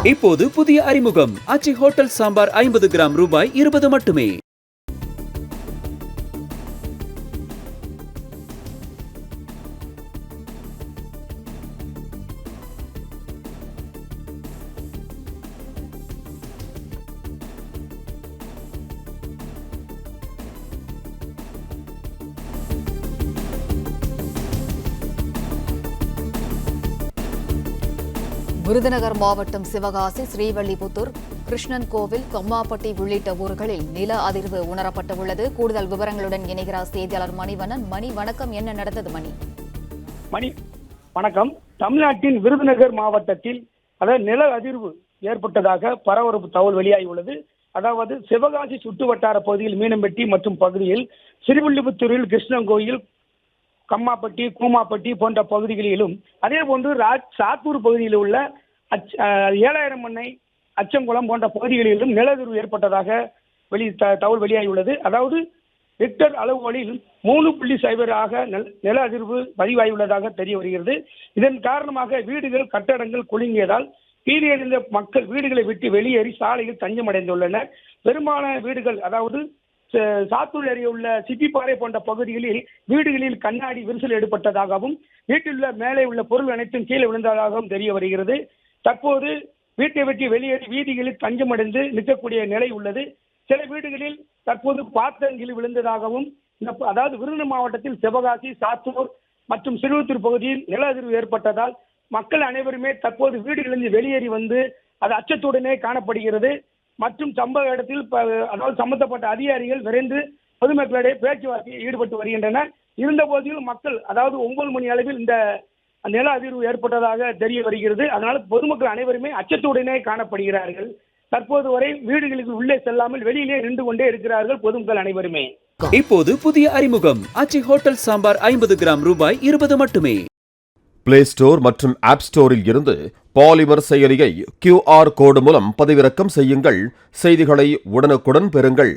இப்போது புதிய அறிமுகம் ஆச்சி ஹோட்டல் சாம்பார் 50 கிராம் ரூபாய் 20 மட்டுமே. விருதுநகர் மாவட்டம் சிவகாசி, ஸ்ரீவல்லிபுத்தூர், கிருஷ்ணன் கோவில், கம்மாப்பட்டி உள்ளிட்ட ஊர்களில் நில அதிர்வு உணரப்பட்டுள்ளது. கூடுதல் விவரங்களுடன் இணைகிறார் செய்தியாளர் மணிவண்ணன். மணி, வணக்கம். என்ன நடந்தது மணி? வணக்கம். தமிழ்நாட்டின் விருதுநகர் மாவட்டத்தில் நில அதிர்வு ஏற்பட்டதாக பரபரப்பு தகவல் வெளியாகியுள்ளது. அதாவது சிவகாசி சுற்று வட்டார பகுதியில் மீனம்பட்டி மற்றும் பகுதியில், ஸ்ரீவில்லிபுத்தூரில் கிருஷ்ணன் கோயில், கம்மாப்பட்டி, கூமாப்பட்டி போன்ற பகுதிகளிலும், அதே போன்று சாத்தூர் பகுதியில் உள்ள 7000 மண்ணை, அச்சங்குளம் போன்ற பகுதிகளிலும் நிலஅதிர்வு ஏற்பட்டதாக தகவல் வெளியாகியுள்ளது. அதாவது ரிக்டர் அளவுகளில் 3.0 நில அதிர்வு பதிவாகியுள்ளதாக தெரிய வருகிறது. இதன் காரணமாக வீடுகள், கட்டடங்கள் குலுங்கியதால் பீதியடைந்த மக்கள் வீடுகளை விட்டு வெளியேறி சாலையில் தஞ்சமடைந்துள்ளனர். பெரும்பாலான வீடுகள், அதாவது சாத்தூர் அருகே உள்ள சிப்பிப்பாறை போன்ற பகுதிகளில் வீடுகளில் கண்ணாடி விரிசல் ஏற்பட்டதாகவும், வீட்டில் உள்ள மேலே உள்ள பொருள் அனைத்தும் கீழே விழுந்ததாகவும் தெரிய வருகிறது. தற்போது வீட்டை விட்டு வெளியேறி வீதிகளில் தஞ்சமடைந்து நிற்கக்கூடிய நிலை உள்ளது. சில வீடுகளில் தற்போது பாத்திரங்கள் விழுந்ததாகவும், அதாவது விருதுநகர் மாவட்டத்தில் சிவகாசி, சாத்தூர் மற்றும் சிறுவத்தூர் பகுதியில் நில அதிர்வு ஏற்பட்டதால் மக்கள் அனைவருமே தற்போது வீடுகளிலிருந்து வெளியேறி வந்து அது அச்சத்துடனே காணப்படுகிறது. மற்றும் சம்பவ இடத்தில் அதாவது சம்பந்தப்பட்ட அதிகாரிகள் விரைந்து பொதுமக்களிடையே பேச்சுவார்த்தையில் ஈடுபட்டு வருகின்றனர். இருந்த போதிலும் மக்கள், அதாவது 9 மணி அளவில் இந்த நில அதிர்வு ஏற்பட்டதாக தெரிய வருகிறது. அதனால் பொதுமக்கள் அனைவருமே அச்சத்துடனே காணப்படுகிறார்கள். தற்போது வரை வீடுகளுக்கு உள்ளே செல்லாமல் வெளியிலே நின்று கொண்டே இருக்கிறார்கள் பொதுமக்கள் அனைவருமே. இப்போது புதிய அறிமுகம் ஆச்சி ஹோட்டல் சாம்பார் 50 கிராம் ரூபாய் 20 மட்டுமே. பிளே ஸ்டோர் மற்றும் ஆப் ஸ்டோரில் இருந்து பாலிமர் செயலியை QR கோடு மூலம் பதிவிறக்கம் செய்யுங்கள். செய்திகளை உடனுக்குடன் பெறுங்கள்.